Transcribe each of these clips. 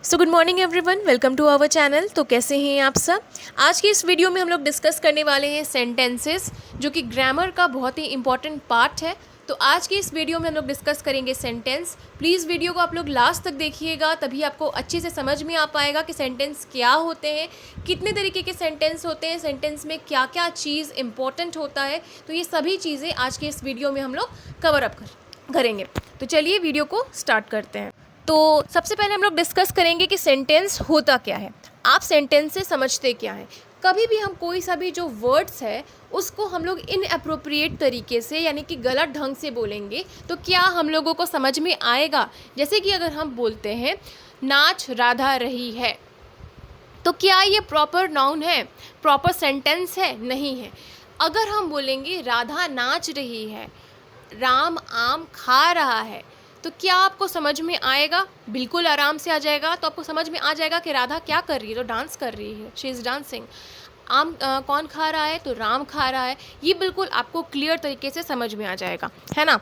So good morning everyone, welcome to our channel. तो कैसे हैं आप सब। आज की इस वीडियो में हम लोग डिस्कस करने वाले हैं सेंटेंसेस, जो कि ग्रामर का बहुत ही इंपॉर्टेंट पार्ट है। तो आज की इस वीडियो में हम लोग डिस्कस करेंगे सेंटेंस। प्लीज़ वीडियो को आप लोग लास्ट तक देखिएगा, तभी आपको अच्छे से समझ में आ पाएगा कि सेंटेंस क्या होते हैं, कितने तरीके के सेंटेंस होते हैं, सेंटेंस में क्या क्या चीज़ इंपॉर्टेंट होता है। तो ये सभी चीज़ें आज के इस वीडियो में हम लोग कवर अप करेंगे। तो चलिए वीडियो को स्टार्ट करते हैं। तो सबसे पहले हम लोग डिस्कस करेंगे कि सेंटेंस होता क्या है। आप सेंटेंस से समझते क्या है। कभी भी हम कोई सा भी जो वर्ड्स है उसको हम लोग इनअप्रोप्रिएट तरीके से, यानी कि गलत ढंग से बोलेंगे तो क्या हम लोगों को समझ में आएगा। जैसे कि अगर हम बोलते हैं नाच राधा रही है, तो क्या ये प्रॉपर नाउन है, प्रॉपर सेंटेंस है? नहीं है। अगर हम बोलेंगे राधा नाच रही है, राम आम खा रहा है, तो क्या आपको समझ में आएगा? बिल्कुल आराम से आ जाएगा। तो आपको समझ में आ जाएगा कि राधा क्या कर रही है, तो डांस कर रही है, शी इज़ डांसिंग। आम कौन खा रहा है, तो राम खा रहा है। ये बिल्कुल आपको क्लियर तरीके से समझ में आ जाएगा, है ना।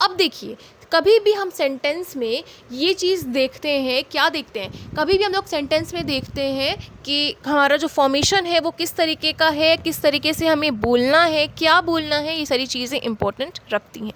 अब देखिए, कभी भी हम सेंटेंस में ये चीज़ देखते हैं, क्या देखते हैं, कभी भी हम लोग सेंटेंस में देखते हैं कि हमारा जो फॉर्मेशन है वो किस तरीके का है, किस तरीके से हमें बोलना है, क्या बोलना है, ये सारी चीज़ें इंपॉर्टेंट रखती हैं।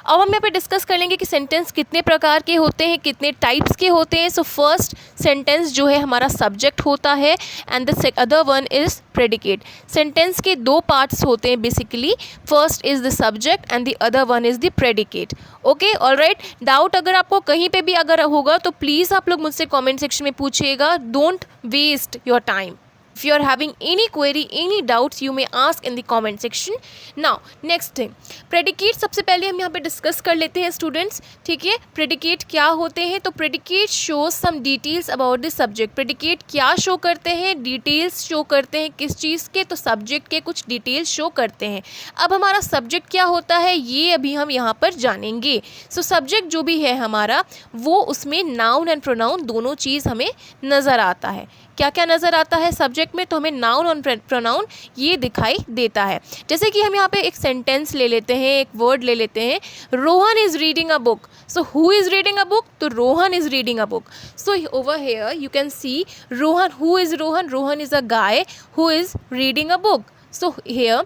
अब हम यहाँ पे डिस्कस कर लेंगे कि सेंटेंस कितने प्रकार के होते हैं, कितने टाइप्स के होते हैं। सो फर्स्ट सेंटेंस जो है हमारा सब्जेक्ट होता है and the other one is predicate. Sentence के दो पार्ट्स होते हैं basically, first is the subject and the other one is the predicate. Okay, alright. Doubt अगर आपको कहीं पे भी अगर होगा तो प्लीज़ आप लोग मुझसे कमेंट सेक्शन में पूछिएगा। Don't waste your time. If you are having any query, any doubts, you may ask in the comment section. Now, next thing, predicate सबसे पहले हम यहाँ पे डिस्कस कर लेते हैं स्टूडेंट्स, ठीक है। प्रेडिकेट क्या होते हैं? तो predicate shows some details about the subject. Predicate क्या शो करते हैं? डिटेल्स शो करते हैं। किस चीज़ के? तो सब्जेक्ट के कुछ डिटेल्स शो करते हैं। अब हमारा सब्जेक्ट क्या होता है ये अभी हम यहाँ पर जानेंगे। सो सब्जेक्ट जो भी है हमारा, वो उसमें नाउन एंड प्रोनाउन दोनों चीज़ हमें नज़र आता है। क्या क्या नज़र आता है सब्जेक्ट में? तो हमें नाउन और प्रोनाउन ये दिखाई देता है। जैसे कि हम यहाँ पे एक सेंटेंस ले लेते हैं, एक वर्ड ले लेते हैं, Rohan is reading a book. So who is reading a book? तो Rohan is reading a book. So over here you can see Rohan. Who is Rohan? Rohan is a guy who is reading a book. So here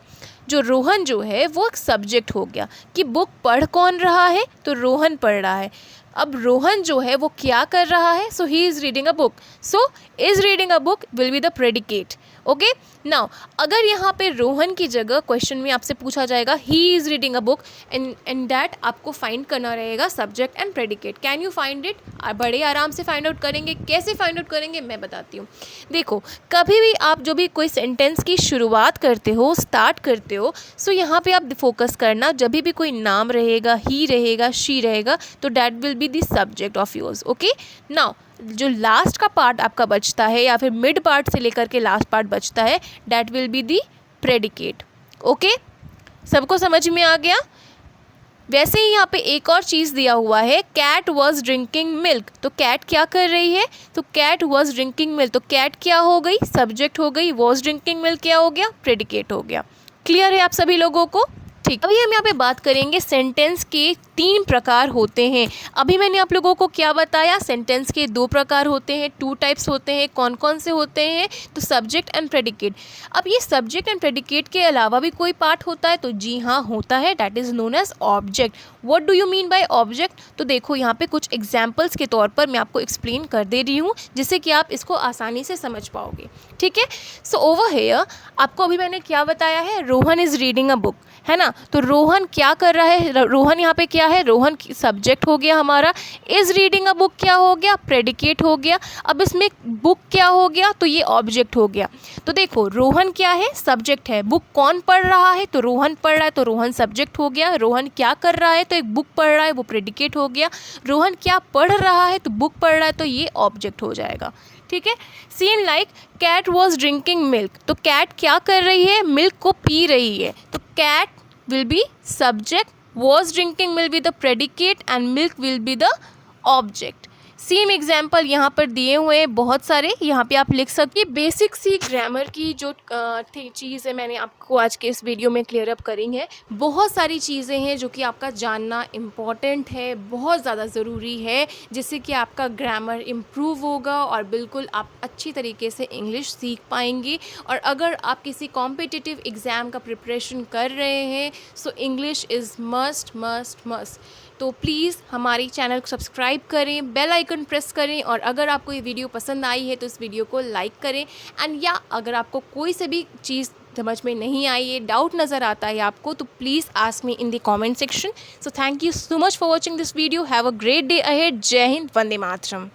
जो रोहन जो है वो एक subject हो गया कि book पढ़ कौन रहा है, तो रोहन पढ़ रहा है। अब रोहन जो है वो क्या कर रहा है? So he is reading a book. So is reading a book will be the predicate. Okay, now अगर यहाँ पे रोहन की जगह क्वेश्चन में आपसे पूछा जाएगा ही is reading a book, and that आपको फाइंड करना रहेगा subject and predicate. Can you find it? बड़े आराम से फाइंड आउट करेंगे। कैसे फाइंड आउट करेंगे मैं बताती हूँ। देखो, कभी भी आप जो भी कोई सेंटेंस की शुरुआत करते हो, स्टार्ट करते हो, सो यहाँ पे आप फोकस करना, जब भी कोई नाम रहेगा, ही रहेगा, शी रहेगा, तो that will be the subject of yours. Okay, now जो लास्ट का पार्ट आपका बचता है, या फिर मिड पार्ट से लेकर के लास्ट पार्ट बचता है, that will be the predicate. Okay, सबको समझ में आ गया? वैसे ही यहाँ पे एक और चीज़ दिया हुआ है, कैट वॉज ड्रिंकिंग मिल्क। तो कैट क्या कर रही है? तो कैट वॉज ड्रिंकिंग मिल्क। तो कैट क्या हो गई? सब्जेक्ट हो गई। वॉज ड्रिंकिंग मिल्क क्या हो गया? प्रेडिकेट हो गया। क्लियर है आप सभी लोगों को? ठीक, अभी हम यहाँ पे बात करेंगे सेंटेंस के 3 प्रकार होते हैं। अभी मैंने आप लोगों को क्या बताया? सेंटेंस के 2 प्रकार होते हैं, 2 टाइप्स होते हैं। कौन कौन से होते हैं? तो सब्जेक्ट एंड प्रेडिकेट। अब ये सब्जेक्ट एंड प्रेडिकेट के अलावा भी कोई पार्ट होता है? तो जी हाँ, होता है। That is known as object. What do you mean by object? तो देखो, यहाँ पे कुछ एग्जाम्पल्स के तौर पर मैं आपको एक्सप्लेन कर दे रही हूँ, जिससे कि आप इसको आसानी से समझ पाओगे, ठीक है। सो ओवर हेयर आपको अभी मैंने क्या बताया है? Rohan is reading a book, है ना। तो रोहन क्या कर रहा है? रोहन यहाँ पे क्या है? रोहन सब्जेक्ट हो गया हमारा। इज़ रीडिंग अ बुक क्या हो गया? प्रेडिकेट हो गया। अब इसमें बुक क्या हो गया? तो ये ऑब्जेक्ट हो गया। तो देखो, रोहन क्या है? सब्जेक्ट है। बुक कौन पढ़ रहा है? तो रोहन पढ़ रहा है, तो रोहन सब्जेक्ट हो गया। रोहन क्या कर रहा है? तो एक बुक पढ़ रहा है, वो प्रेडिकेट हो गया। रोहन क्या पढ़ रहा है? तो बुक पढ़ रहा है, तो ये ऑब्जेक्ट हो जाएगा, ठीक है। Seen like cat was drinking milk. तो कैट क्या कर रही है? मिल्क को पी रही है। तो cat will be subject, was drinking will be the predicate, and milk will be the object. Same example यहाँ पर दिए हुए हैं बहुत सारे, यहाँ पे आप लिख सकते। बेसिक सी ग्रामर की जो चीज़ है मैंने आपको आज के इस वीडियो में क्लियर अप करी है। बहुत सारी चीज़ें हैं जो कि आपका जानना इम्पॉर्टेंट है, बहुत ज़्यादा ज़रूरी है, जिससे कि आपका ग्रामर इम्प्रूव होगा और बिल्कुल आप अच्छी तरीके से इंग्लिश सीख पाएंगे। और अगर आप किसी कॉम्पिटिटिव एग्ज़ाम का प्रिपरेशन कर रहे हैं so English is must must must. तो प्लीज़ हमारी चैनल को सब्सक्राइब करें, बेल आइकन प्रेस करें, और अगर आपको ये वीडियो पसंद आई है तो इस वीडियो को लाइक करें। एंड या अगर आपको कोई से भी चीज़ समझ में नहीं आई है, डाउट नज़र आता है आपको, तो please ask me in the comment section. So thank you so much for watching this video. Have a great day ahead. जय हिंद, वंदे मातरम।